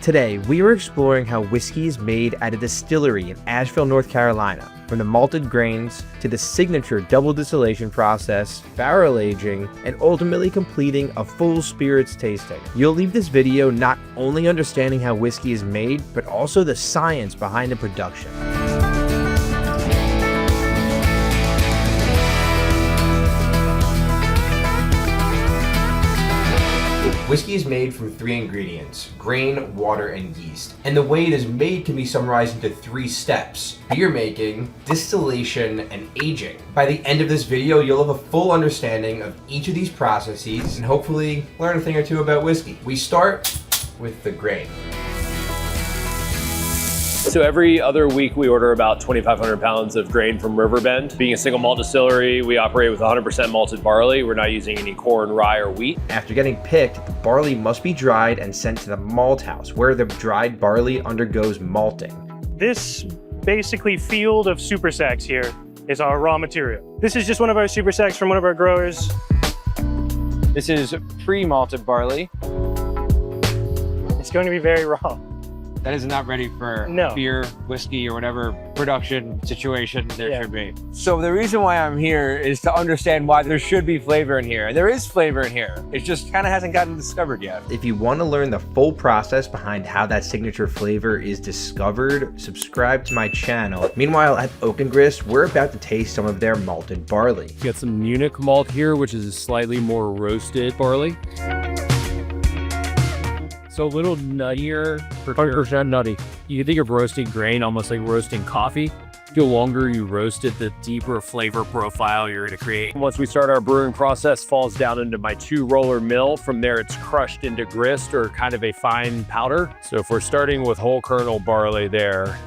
Today, we are exploring how whiskey is made at a distillery in Asheville, North Carolina, from the malted grains to the signature double distillation process, barrel aging, and ultimately completing a full spirits tasting. You'll leave this video not only understanding how whiskey is made, but also the science behind the production. Whiskey is made from 3 ingredients: grain, water, and yeast. And the way it is made can be summarized into 3 steps: beer making, distillation, and aging. By the end of this video, you'll have a full understanding of each of these processes and hopefully learn a thing or two about whiskey. We start with the grain. So every other week we order about 2,500 pounds of grain from Riverbend. Being a single malt distillery, we operate with 100% malted barley. We're not using any corn, rye, or wheat. After getting picked, the barley must be dried and sent to the malt house, where the dried barley undergoes malting. This basically field of super sacks here is our raw material. This is just one of our super sacks from one of our growers. This is pre-malted barley. It's going to be very raw. That is not ready for beer, whiskey, or whatever production situation there should be. So the reason why I'm here is to understand why there should be flavor in here. And there is flavor in here. It just kind of hasn't gotten discovered yet. If you want to learn the full process behind how that signature flavor is discovered, subscribe to my channel. Meanwhile, at Oak and Grist, we're about to taste some of their malted barley. You got some Munich malt here, which is a slightly more roasted barley. So a little nuttier, 100% nutty. You can think of roasting grain almost like roasting coffee. The longer you roast it, the deeper flavor profile you're gonna create. Once we start our brewing process, falls down into my 2-roller mill. From there, it's crushed into grist, or kind of a fine powder. So if we're starting with whole kernel barley there,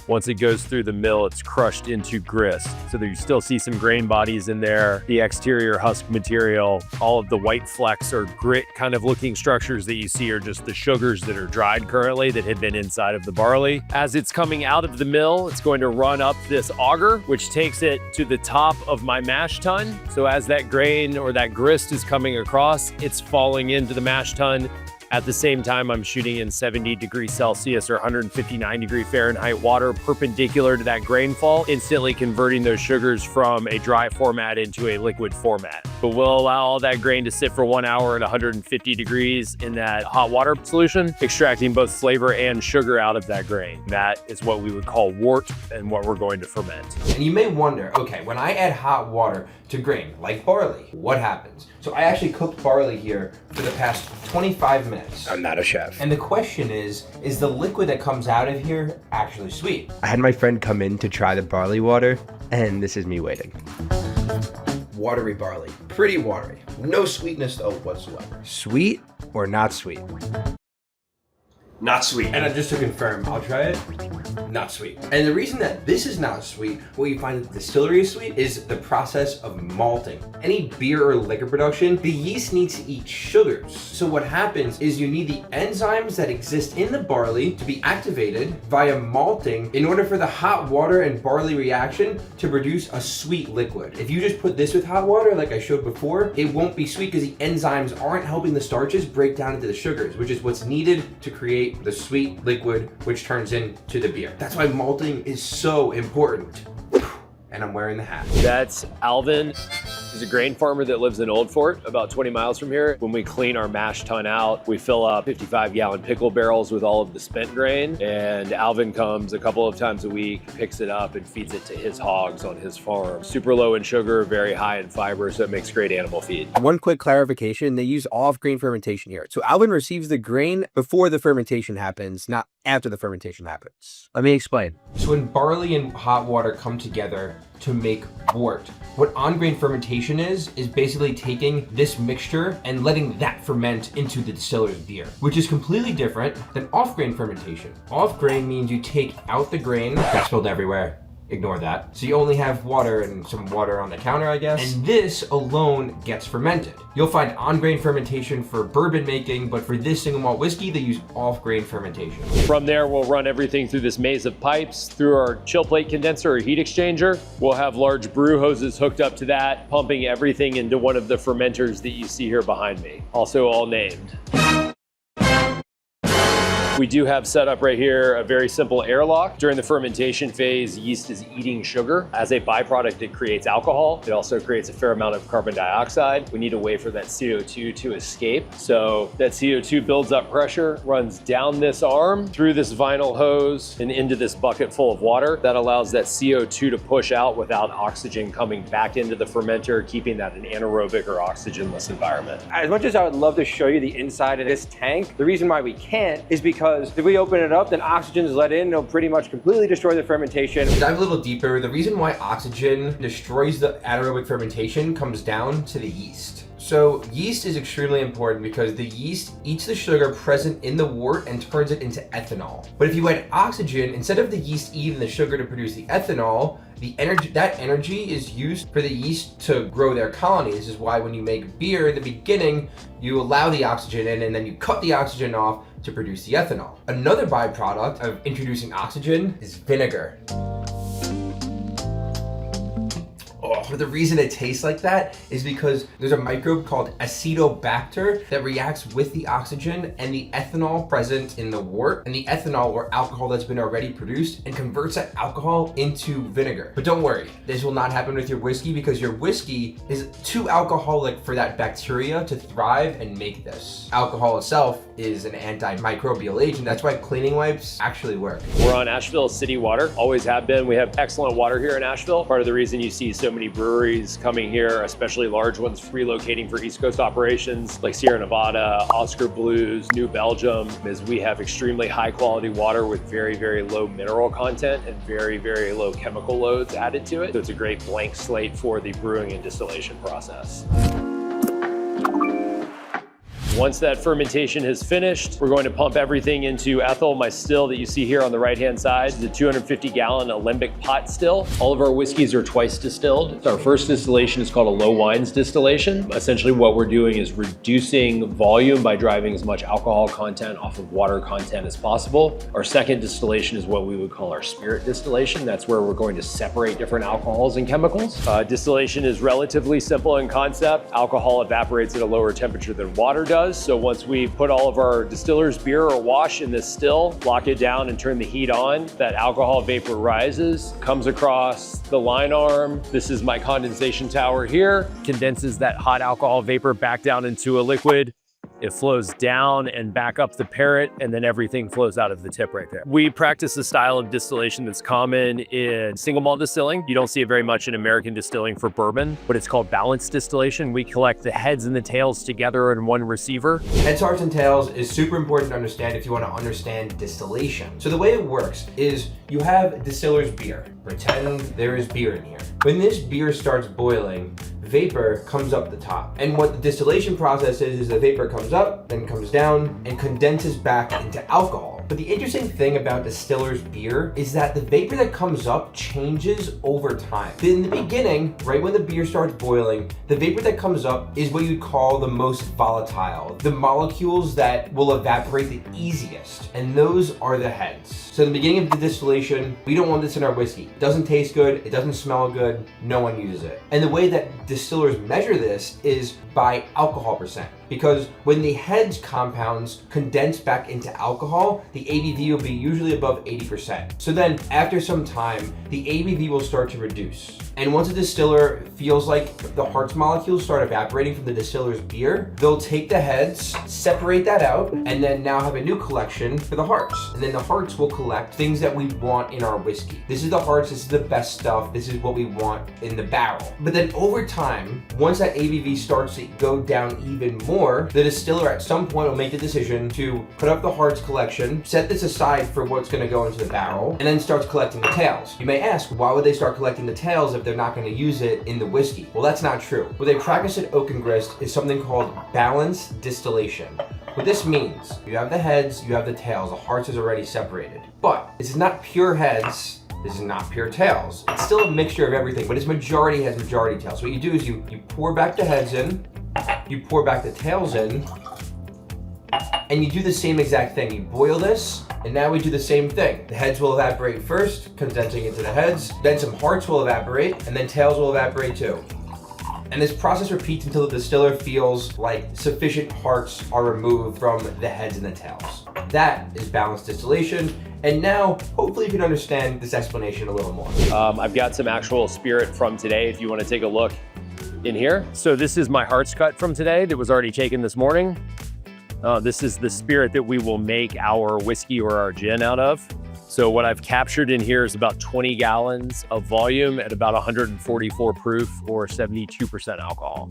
once it goes through the mill, it's crushed into grist. So that you still see some grain bodies in there, the exterior husk material, all of the white flecks or grit kind of looking structures that you see are just the sugars that are dried currently that had been inside of the barley. As it's coming out of the mill, it's going to run up this auger, which takes it to the top of my mash tun. So as that grain or that grist is coming across, it's falling into the mash tun. At the same time, I'm shooting in 70 degrees Celsius or 159 degree Fahrenheit water perpendicular to that grain fall, instantly converting those sugars from a dry format into a liquid format. But we'll allow all that grain to sit for 1 hour at 150 degrees in that hot water solution, extracting both flavor and sugar out of that grain. That is what we would call wort and what we're going to ferment. And you may wonder, okay, when I add hot water to grain, like barley, what happens? So I actually cooked barley here for the past 25 minutes. I'm not a chef. And the question is the liquid that comes out of here actually sweet? I had my friend come in to try the barley water, and this is me waiting. Watery barley, pretty watery. No sweetness though whatsoever. Sweet or not sweet? Not sweet. And just to confirm, I'll try it. Not sweet. And the reason that this is not sweet, what you find at the distillery is sweet, is the process of malting. Any beer or liquor production, the yeast needs to eat sugars. So what happens is you need the enzymes that exist in the barley to be activated via malting in order for the hot water and barley reaction to produce a sweet liquid. If you just put this with hot water, like I showed before, it won't be sweet because the enzymes aren't helping the starches break down into the sugars, which is what's needed to create the sweet liquid, which turns into the beer. That's why malting is so important. And I'm wearing the hat. That's Alvin. He's a grain farmer that lives in Old Fort, about 20 miles from here. When we clean our mash tun out, we fill up 55-gallon pickle barrels with all of the spent grain, and Alvin comes a couple of times a week, picks it up and feeds it to his hogs on his farm. Super low in sugar, very high in fiber, so it makes great animal feed. One quick clarification, they use off-grain fermentation here. So Alvin receives the grain before the fermentation happens, not after the fermentation happens. Let me explain. So when barley and hot water come together to make wort, what on-grain fermentation is basically taking this mixture and letting that ferment into the distiller's beer, which is completely different than off-grain fermentation. Off-grain means you take out the grain, got spilled everywhere, ignore that. So you only have water and some water on the counter, I guess. And this alone gets fermented. You'll find on-grain fermentation for bourbon making, but for this single malt whiskey, they use off-grain fermentation. From there, we'll run everything through this maze of pipes, through our chill plate condenser or heat exchanger. We'll have large brew hoses hooked up to that, pumping everything into one of the fermenters that you see here behind me, also all named. We do have set up right here a very simple airlock. During the fermentation phase, yeast is eating sugar. As a byproduct, it creates alcohol. It also creates a fair amount of carbon dioxide. We need a way for that CO2 to escape. So that CO2 builds up pressure, runs down this arm, through this vinyl hose, and into this bucket full of water. That allows that CO2 to push out without oxygen coming back into the fermenter, keeping that an anaerobic or oxygenless environment. As much as I would love to show you the inside of this tank, the reason why we can't is because if we open it up, then oxygen is let in, it'll pretty much completely destroy the fermentation. To dive a little deeper, the reason why oxygen destroys the anaerobic fermentation comes down to the yeast. So yeast is extremely important because the yeast eats the sugar present in the wort and turns it into ethanol. But if you add oxygen, instead of the yeast eating the sugar to produce the ethanol, that energy is used for the yeast to grow their colony. This is why when you make beer in the beginning, you allow the oxygen in and then you cut the oxygen off to produce the ethanol. Another byproduct of introducing oxygen is vinegar. But the reason it tastes like that is because there's a microbe called acetobacter that reacts with the oxygen and the ethanol present in the wort, and the ethanol or alcohol that's been already produced, and converts that alcohol into vinegar. But don't worry, this will not happen with your whiskey because your whiskey is too alcoholic for that bacteria to thrive and make this. Alcohol itself is an antimicrobial agent. That's why cleaning wipes actually work. We're on Asheville city water, always have been. We have excellent water here in Asheville. Part of the reason you see so many breweries coming here, especially large ones relocating for East Coast operations like Sierra Nevada, Oscar Blues, New Belgium, is we have extremely high quality water with very, very low mineral content and very, very low chemical loads added to it. So it's a great blank slate for the brewing and distillation process. Once that fermentation has finished, we're going to pump everything into ethyl. My still that you see here on the right-hand side is a 250-gallon alembic pot still. All of our whiskeys are twice distilled. Our first distillation is called a low wines distillation. Essentially what we're doing is reducing volume by driving as much alcohol content off of water content as possible. Our second distillation is what we would call our spirit distillation. That's where we're going to separate different alcohols and chemicals. Distillation is relatively simple in concept. Alcohol evaporates at a lower temperature than water does. So once we put all of our distiller's beer or wash in this still, lock it down and turn the heat on, that alcohol vapor rises, comes across the line arm. This is my condensation tower here. Condenses that hot alcohol vapor back down into a liquid. It flows down and back up the parrot, and then everything flows out of the tip right there. We practice a style of distillation that's common in single malt distilling. You don't see it very much in American distilling for bourbon, but it's called balanced distillation. We collect the heads and the tails together in one receiver. Heads, hearts, and tails is super important to understand if you want to understand distillation. So the way it works is you have distiller's beer. Pretend there is beer in here. When this beer starts boiling, vapor comes up the top. And what the distillation process is the vapor comes up, then comes down, and condenses back into alcohol. But the interesting thing about distiller's beer is that the vapor that comes up changes over time. In the beginning, right when the beer starts boiling, the vapor that comes up is what you'd call the most volatile, the molecules that will evaporate the easiest, and those are the heads. So in the beginning of the distillation, we don't want this in our whiskey. It doesn't taste good, it doesn't smell good, no one uses it. And the way that distillers measure this is by alcohol percent. Because when the heads compounds condense back into alcohol, the ABV will be usually above 80%. So then after some time, the ABV will start to reduce. And once a distiller feels like the hearts molecules start evaporating from the distiller's beer, they'll take the heads, separate that out, and then now have a new collection for the hearts. And then the hearts will collect things that we want in our whiskey. This is the hearts, this is the best stuff, this is what we want in the barrel. But then over time, once that ABV starts to go down even more, the distiller at some point will make the decision to put up the hearts collection, set this aside for what's gonna go into the barrel, and then starts collecting the tails. You may ask, why would they start collecting the tails if they're not gonna use it in the whiskey? Well, that's not true. What they practice at Oak and Grist is something called balanced distillation. What this means, you have the heads, you have the tails, the hearts is already separated. But this is not pure heads, this is not pure tails. It's still a mixture of everything, but it's majority heads, majority tails. So what you do is you pour back the heads in, you pour back the tails in, and you do the same exact thing. You boil this, and now we do the same thing. The heads will evaporate first, condensing into the heads, then some hearts will evaporate, and then tails will evaporate too. And this process repeats until the distiller feels like sufficient hearts are removed from the heads and the tails. That is balanced distillation. And now, hopefully you can understand this explanation a little more. I've got some actual spirit from today if you want to take a look in here. So this is my heart's cut from today that was already taken this morning. This is the spirit that we will make our whiskey or our gin out of. So what I've captured in here is about 20 gallons of volume at about 144 proof or 72% alcohol.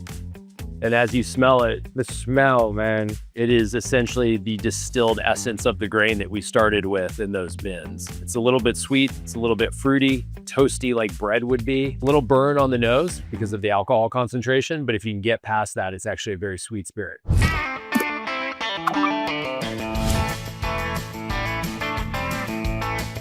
And as you smell it, the smell, man, it is essentially the distilled essence of the grain that we started with in those bins. It's a little bit sweet, it's a little bit fruity, toasty like bread would be. A little burn on the nose because of the alcohol concentration, but if you can get past that, it's actually a very sweet spirit.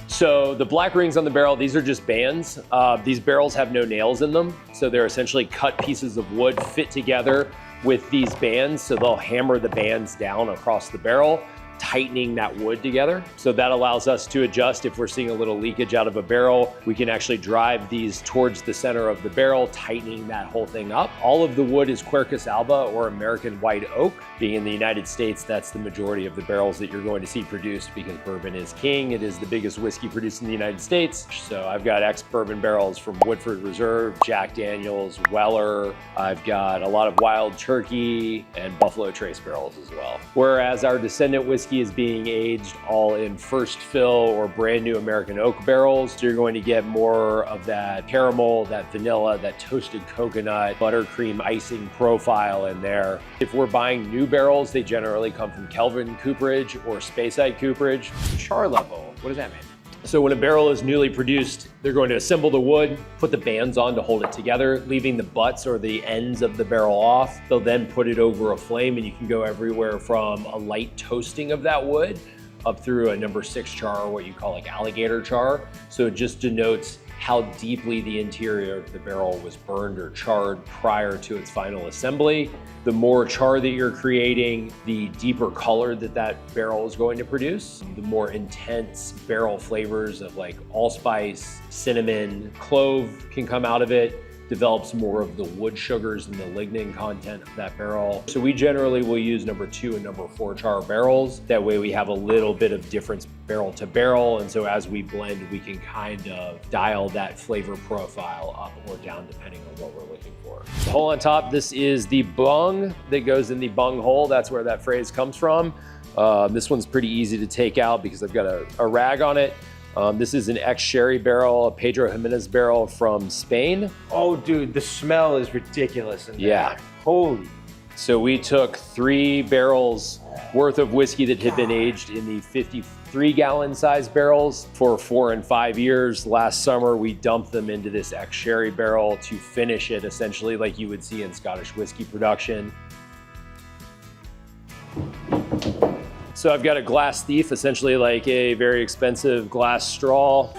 So the black rings on the barrel, these are just bands. These barrels have no nails in them. So they're essentially cut pieces of wood fit together with these bands. So they'll hammer the bands down across the barrel, tightening that wood together. So that allows us to adjust if we're seeing a little leakage out of a barrel. We can actually drive these towards the center of the barrel, tightening that whole thing up. All of the wood is Quercus alba or American white oak. Being in the United States, that's the majority of the barrels that you're going to see produced because bourbon is king. It is the biggest whiskey produced in the United States. So I've got ex-bourbon barrels from Woodford Reserve, Jack Daniels, Weller. I've got a lot of Wild Turkey and Buffalo Trace barrels as well. Whereas our descendant whiskey is being aged all in first fill or brand new American oak barrels. So you're going to get more of that caramel, that vanilla, that toasted coconut, buttercream icing profile in there. If we're buying new barrels, they generally come from Kelvin cooperage or Speyside cooperage. Char level, what does that mean? So when a barrel is newly produced, they're going to assemble the wood, put the bands on to hold it together, leaving the butts or the ends of the barrel off. They'll then put it over a flame and you can go everywhere from a light toasting of that wood up through a number 6 char, or what you call like alligator char. So it just denotes how deeply the interior of the barrel was burned or charred prior to its final assembly. The more char that you're creating, the deeper color that that barrel is going to produce, the more intense barrel flavors of like allspice, cinnamon, clove can come out of it. Develops more of the wood sugars and the lignin content of that barrel. So we generally will use number 2 and number 4 char barrels. That way we have a little bit of difference barrel to barrel. And so as we blend, we can kind of dial that flavor profile up or down depending on what we're looking for. The hole on top, this is the bung that goes in the bung hole. That's where that phrase comes from. This one's pretty easy to take out because I've got a rag on it. This is an ex-sherry barrel, a Pedro Jimenez barrel from Spain. Oh, dude, the smell is ridiculous in there. Yeah. Holy. So we took 3 barrels worth of whiskey that had been aged in the 53-gallon size barrels for 4 and 5 years. Last summer, we dumped them into this ex-sherry barrel to finish it essentially like you would see in Scottish whiskey production. So I've got a glass thief, essentially like a very expensive glass straw.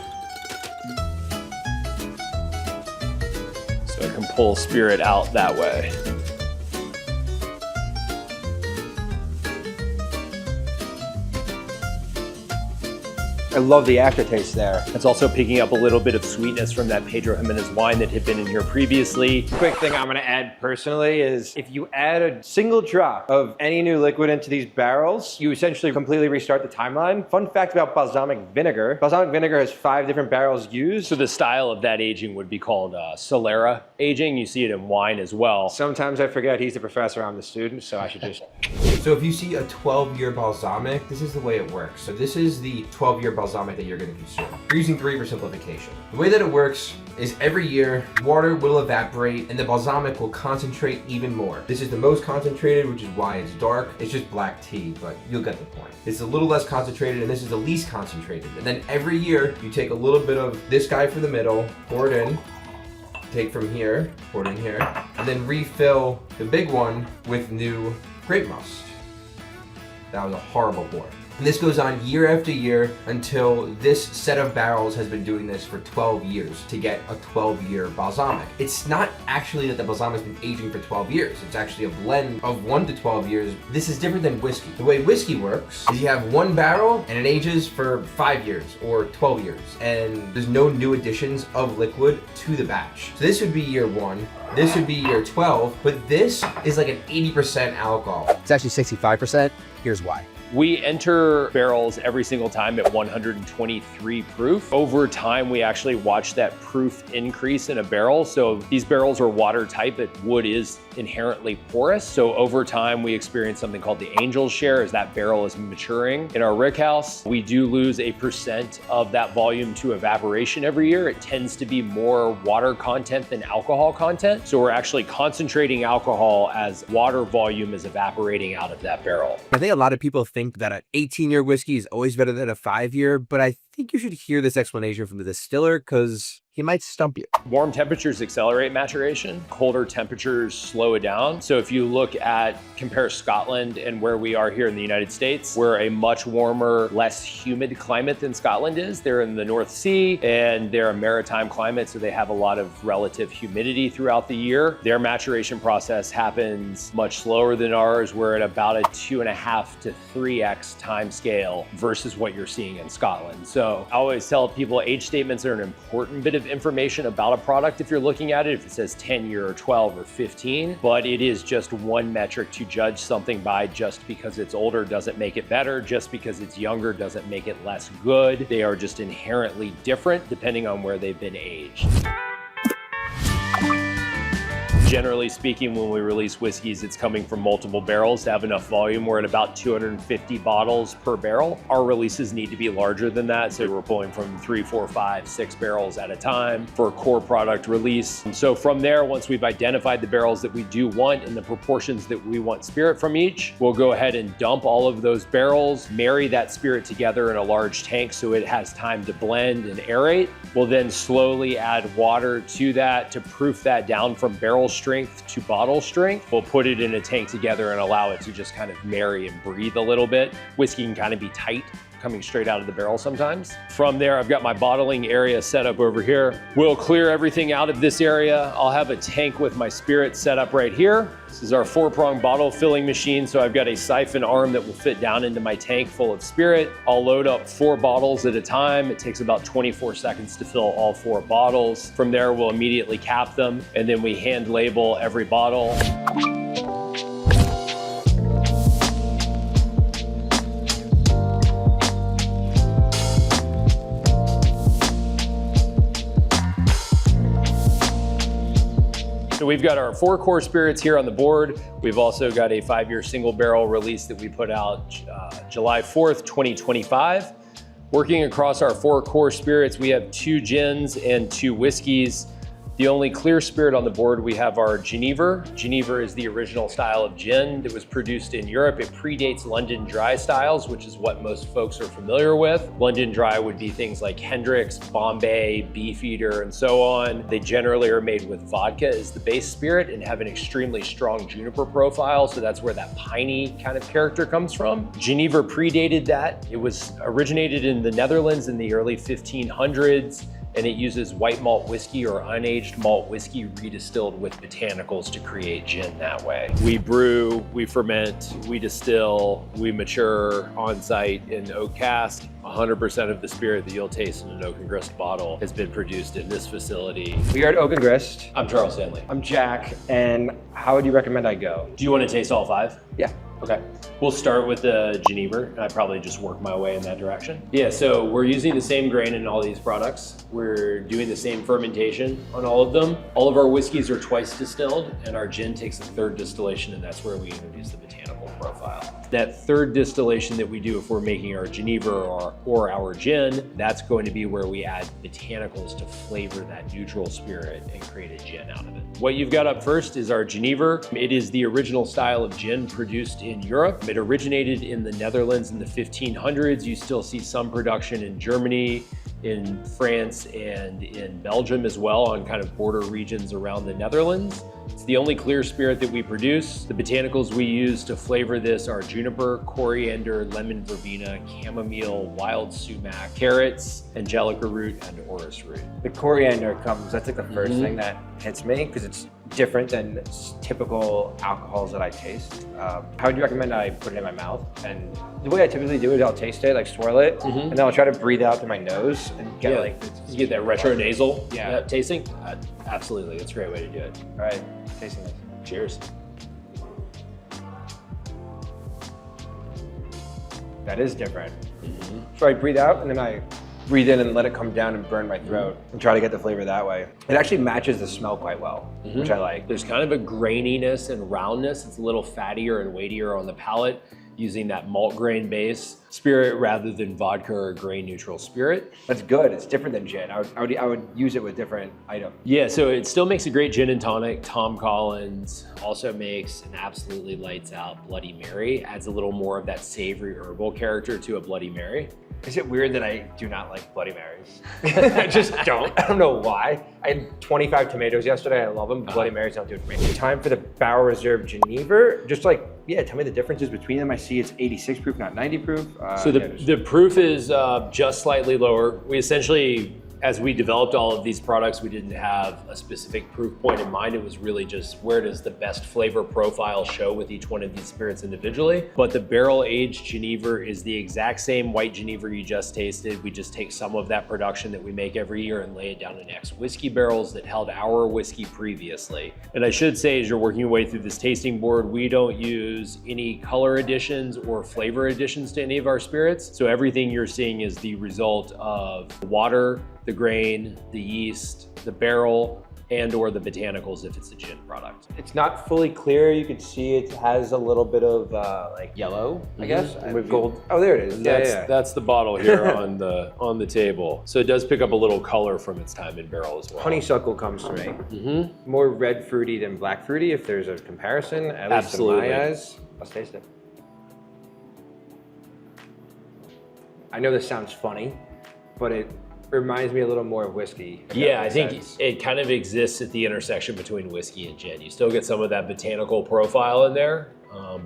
So I can pull spirit out that way. I love the aftertaste there. It's also picking up a little bit of sweetness from that Pedro Jimenez wine that had been in here previously. Quick thing I'm gonna add personally is if you add a single drop of any new liquid into these barrels, you essentially completely restart the timeline. Fun fact about balsamic vinegar. Balsamic vinegar has 5 different barrels used. So the style of that aging would be called Solera aging. You see it in wine as well. Sometimes I forget he's the professor, I'm the student, so I should just... So if you see a 12-year balsamic, this is the way it works. So this is the 12-year balsamic that you're going to consume. We're using 3 for simplification. The way that it works is every year, water will evaporate and the balsamic will concentrate even more. This is the most concentrated, which is why it's dark. It's just black tea, but you'll get the point. It's a little less concentrated and this is the least concentrated. And then every year, you take a little bit of this guy from the middle, pour it in, take from here, pour it in here, and then refill the big one with new grape must. That was a horrible pour. And this goes on year after year until this set of barrels has been doing this for 12 years to get a 12-year balsamic. It's not actually that the balsamic's been aging for 12 years. It's actually a blend of 1 to 12 years. This is different than whiskey. The way whiskey works is you have 1 barrel and it ages for 5 years or 12 years. And there's no new additions of liquid to the batch. So this would be year 1. This would be year 12, but this is like an 80% alcohol. It's actually 65%. Here's why. We enter barrels every single time at 123 proof. Over time, we actually watch that proof increase in a barrel. So these barrels are watertight, but wood is inherently porous. So over time, we experience something called the angel's share as that barrel is maturing. In our rick house, we do lose a % of that volume to evaporation every year. It tends to be more water content than alcohol content. So we're actually concentrating alcohol as water volume is evaporating out of that barrel. I think a lot of people think that an 18-year whiskey is always better than a 5-year, but I think you should hear this explanation from the distiller because he might stump you. Warm temperatures accelerate maturation. Colder temperatures slow it down. So if you look at, compare Scotland and where we are here in the United States, we're a much warmer, less humid climate than Scotland is. They're in the North Sea and they're a maritime climate, so they have a lot of relative humidity throughout the year. Their maturation process happens much slower than ours. We're at about a 2.5 to 3x time scale versus what you're seeing in Scotland. So I always tell people age statements are an important bit of information about a product if you're looking at it, if it says 10 year or 12 or 15, but it is just one metric to judge something by. Just because it's older doesn't make it better. Just because it's younger doesn't make it less good. They are just inherently different depending on where they've been aged. Generally speaking, when we release whiskeys, it's coming from multiple barrels to have enough volume. We're at about 250 bottles per barrel. Our releases need to be larger than that. So we're pulling from 3, 4, 5, 6 barrels at a time for a core product release. And so from there, once we've identified the barrels that we do want and the proportions that we want spirit from each, we'll go ahead and dump all of those barrels, marry that spirit together in a large tank so it has time to blend and aerate. We'll then slowly add water to that to proof that down from barrel strength to bottle strength. We'll put it in a tank together and allow it to just kind of marry and breathe a little bit. Whiskey can kind of be tight coming straight out of the barrel sometimes. From there, I've got my bottling area set up over here. We'll clear everything out of this area. I'll have a tank with my spirit set up right here. This is our 4-prong bottle filling machine. So I've got a siphon arm that will fit down into my tank full of spirit. I'll load up 4 bottles at a time. It takes about 24 seconds to fill all 4 bottles. From there, we'll immediately cap them, and then we hand label every bottle. So we've got our 4 core spirits here on the board. We've also got a 5-year single barrel release that we put out July 4th, 2025. Working across our 4 core spirits, we have 2 gins and 2 whiskeys. The only clear spirit on the board, we have our Genever. Genever is the original style of gin that was produced in Europe. It predates London Dry styles, which is what most folks are familiar with. London Dry would be things like Hendrick's, Bombay, Beefeater, and so on. They generally are made with vodka as the base spirit and have an extremely strong juniper profile, so that's where that piney kind of character comes from. Genever predated that. It was originated in the Netherlands in the early 1500s. And it uses white malt whiskey or unaged malt whiskey redistilled with botanicals to create gin that way. We brew, we ferment, we distill, we mature on site in oak cask. 100% of the spirit that you'll taste in an Oak and Grist bottle has been produced in this facility. We are at Oak and Grist. I'm Charles Stanley. I'm Jack, and how would you recommend I go? Do you want to taste all 5? Yeah. Okay. We'll start with the Genever, and I probably just work my way in that direction. Yeah, so we're using the same grain in all these products. We're doing the same fermentation on all of them. All of our whiskeys are twice distilled, and our gin takes a 3rd distillation, and that's where we introduce the botanical profile. That 3rd distillation that we do if we're making our Genever or our gin, that's going to be where we add botanicals to flavor that neutral spirit and create a gin out of it. What you've got up first is our Genever. It is the original style of gin produced in Europe. It originated in the Netherlands in the 1500s. You still see some production in Germany, in France, and in Belgium as well, on kind of border regions around the Netherlands. It's the only clear spirit that we produce. The botanicals we use to flavor this are juniper, coriander, lemon verbena, chamomile, wild sumac, carrots, angelica root, and orris root. The coriander comes, that's like the first thing that hits me because it's different than typical alcohols that I taste. How would you recommend I put it in my mouth? And the way I typically do it, I'll taste it, like swirl it, and then I'll try to breathe out through my nose and get you get that retro nasal tasting. Absolutely, that's a great way to do it. All right, tasting this. Cheers. That is different. So I breathe out and then I breathe in and let it come down and burn my throat and try to get the flavor that way. It actually matches the smell quite well, which I like. There's kind of a graininess and roundness. It's a little fattier and weightier on the palate, using that malt grain base spirit rather than vodka or grain neutral spirit. That's good. It's different than gin. I would use it with different items. Yeah, so it still makes a great gin and tonic. Tom Collins also makes an absolutely lights out Bloody Mary, adds a little more of that savory herbal character to a Bloody Mary. Is it weird that I do not like Bloody Marys? I just don't. I don't know why. I had 25 tomatoes yesterday. I love them. Bloody Marys don't do it for me. Time for the Barrel Reserve Geneva. Just like, yeah, tell me the differences between them. I see it's 86 proof, not 90 proof. So the proof is just slightly lower. We essentially, as we developed all of these products, we didn't have a specific proof point in mind. It was really just where does the best flavor profile show with each one of these spirits individually. But the barrel aged Geneva is the exact same white Geneva you just tasted. We just take some of that production that we make every year and lay it down in ex whiskey barrels that held our whiskey previously. And I should say, as you're working your way through this tasting board, we don't use any color additions or flavor additions to any of our spirits. So everything you're seeing is the result of water, the grain, the yeast, the barrel, and or the botanicals if it's a gin product. It's not fully clear. You can see it has a little bit of like yellow, I guess. With gold. Oh, there it is. That's the bottle here on the table. So it does pick up a little color from its time in barrel as well. Honeysuckle comes to me. More red fruity than black fruity if there's a comparison, at least in my eyes. Let's taste it. I know this sounds funny, but it reminds me a little more of whiskey. Yeah, I think it kind of exists at the intersection between whiskey and gin. You still get some of that botanical profile in there,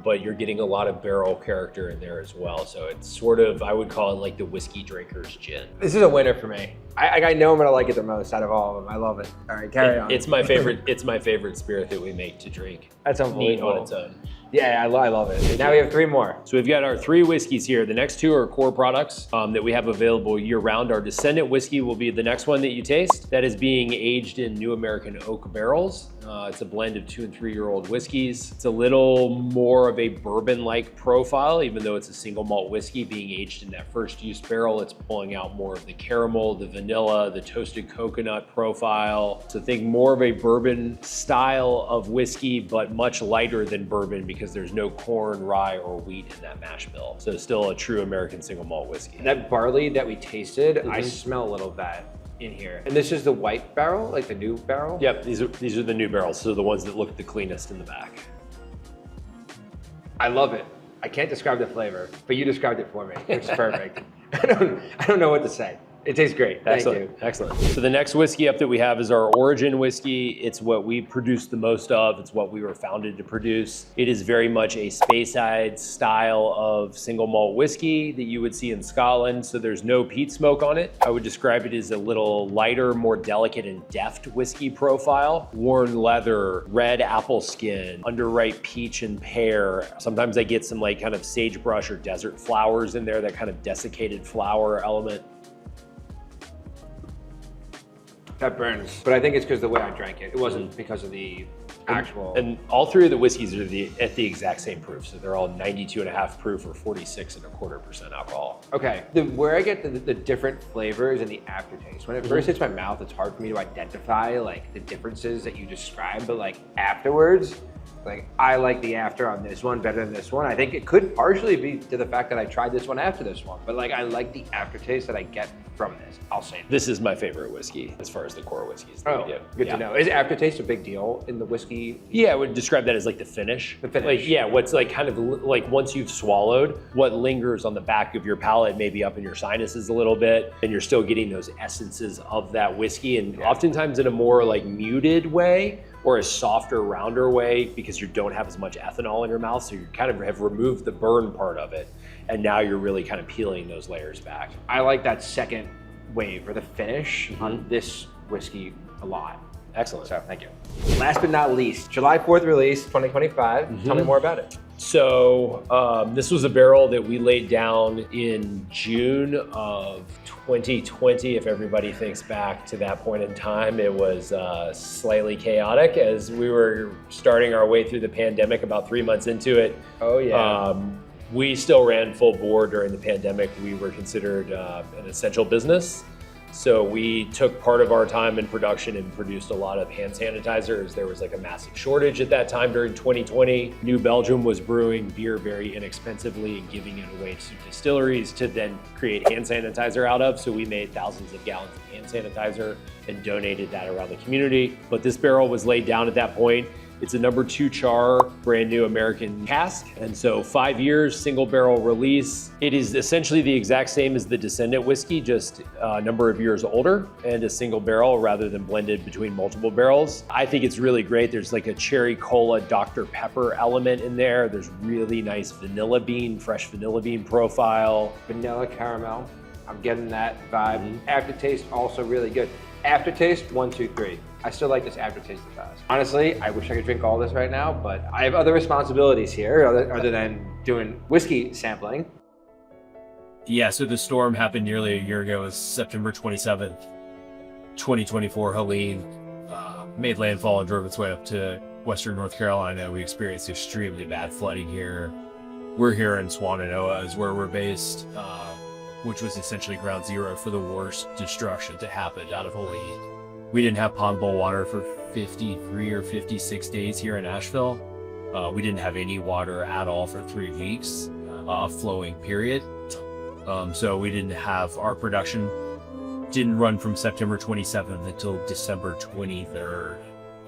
but you're getting a lot of barrel character in there as well. So it's sort of, I would call it like the whiskey drinker's gin. This is a winner for me. I know I'm gonna like it the most out of all of them. I love it. All right, carry on. It's my favorite. It's my favorite spirit that we make to drink. That's unbelievable. Neat on its own. Yeah, I love it. Now we have 3 more. So we've got our 3 whiskeys here. The next 2 are core products that we have available year round. Our Descendant whiskey will be the next one that you taste. That is being aged in New American oak barrels. It's a blend of 2 and 3 year old whiskeys. It's a little more of a bourbon-like profile, even though it's a single malt whiskey being aged in that first use barrel. It's pulling out more of the caramel, the vanilla, the toasted coconut profile. So think more of a bourbon style of whiskey, but much lighter than bourbon because there's no corn, rye, or wheat in that mash bill. So still a true American single malt whiskey. That barley that we tasted, I smell a little of that in here. And this is the white barrel, like the new barrel? Yep, these are the new barrels. So the ones that look the cleanest in the back. I love it. I can't describe the flavor, but you described it for me, which is perfect. I don't know what to say. It tastes great. Thank you. Excellent. So the next whiskey up that we have is our Origin whiskey. It's what we produce the most of. It's what we were founded to produce. It is very much a Speyside style of single malt whiskey that you would see in Scotland. So there's no peat smoke on it. I would describe it as a little lighter, more delicate and deft whiskey profile. Worn leather, red apple skin, underripe peach and pear. Sometimes I get some like kind of sagebrush or desert flowers in there, that kind of desiccated flower element. That burns, but I think it's because of the way I drank it. It wasn't because of the actual. And all 3 of the whiskeys are at the exact same proof. So they're all 92.5 proof or 46.25% alcohol. Okay, where I get the different flavors and the aftertaste. When it first hits my mouth, it's hard for me to identify like the differences that you described, but like afterwards, like I like the after on this one better than this one. I think it could partially be to the fact that I tried this one after this one, but like I like the aftertaste that I get from this. I'll say that. This is my favorite whiskey as far as the core whiskeys that we do. Good to know. Is aftertaste a big deal in the whiskey? Yeah, I would describe that as like the finish. The finish. Like, yeah, what's like kind of like once you've swallowed, what lingers on the back of your palate, maybe up in your sinuses a little bit, and you're still getting those essences of that whiskey, and oftentimes in a more like muted way, or a softer, rounder way, because you don't have as much ethanol in your mouth. So you kind of have removed the burn part of it. And now you're really kind of peeling those layers back. I like that second wave or the finish on this whiskey a lot. Excellent. So thank you. Last but not least, July 4th release, 2025. Tell me more about it. So this was a barrel that we laid down in June of 2020. If everybody thinks back to that point in time, it was slightly chaotic as we were starting our way through the pandemic, about 3 months into it. Oh yeah. We still ran full bore during the pandemic. We were considered an essential business. So we took part of our time in production and produced a lot of hand sanitizers. There was like a massive shortage at that time during 2020. New Belgium was brewing beer very inexpensively and giving it away to distilleries to then create hand sanitizer out of. So we made thousands of gallons of hand sanitizer and donated that around the community. But this barrel was laid down at that point. It's a number 2 char, brand new American cask. And so 5 years, single barrel release. It is essentially the exact same as the Descendant whiskey, just a number of years older and a single barrel rather than blended between multiple barrels. I think it's really great. There's like a cherry cola Dr. Pepper element in there. There's really nice vanilla bean, fresh vanilla bean profile. Vanilla caramel, I'm getting that vibe. Aftertaste, also really good. Aftertaste, 1, 2, 3. I still like this aftertaste the best. Honestly, I wish I could drink all this right now, but I have other responsibilities here other than doing whiskey sampling. Yeah, so the storm happened nearly a year ago. It was September 27th, 2024. Helene made landfall and drove its way up to western North Carolina. We experienced extremely bad flooding here. We're here in Swannanoa is where we're based, which was essentially ground zero for the worst destruction to happen out of Helene. We didn't have potable water for 53 or 56 days here in Asheville. We didn't have any water at all for 3 weeks, flowing period. So we didn't have, our production didn't run from September 27th until December 23rd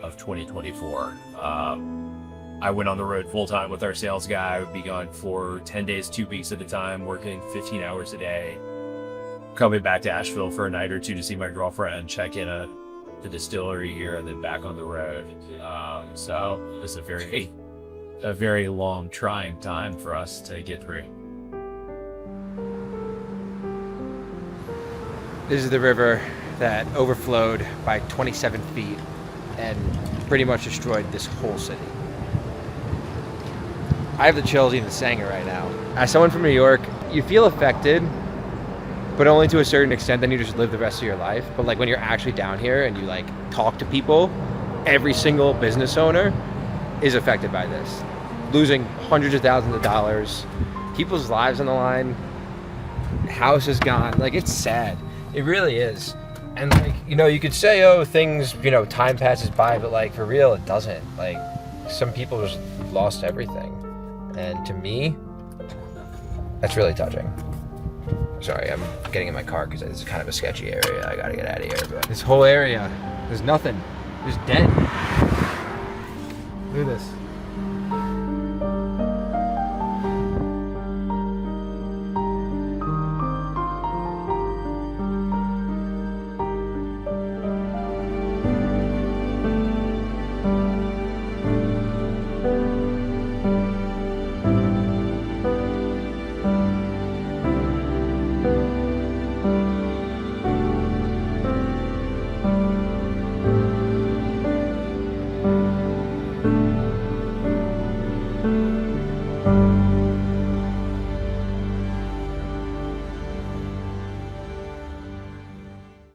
of 2024. I went on the road full time with our sales guy. I would be gone for 10 days, 2 weeks at a time, working 15 hours a day. Coming back to Asheville for a night or two to see my girlfriend, check in at the distillery here, and then back on the road. So it was a very long, trying time for us to get through. This is the river that overflowed by 27 feet and pretty much destroyed this whole city. I have the chills even saying it right now. As someone from New York, you feel affected, but only to a certain extent. Then you just live the rest of your life. But like when you're actually down here and you like talk to people, every single business owner is affected by this. Losing hundreds of thousands of dollars, people's lives on the line, house is gone. Like, it's sad. It really is. And like, you know, you could say, oh, things, you know, time passes by, but like for real, it doesn't. Like, some people just lost everything. And to me, that's really touching. Sorry, I'm getting in my car because it's kind of a sketchy area. I gotta get out of here. But this whole area, there's nothing. There's dead. Look at this.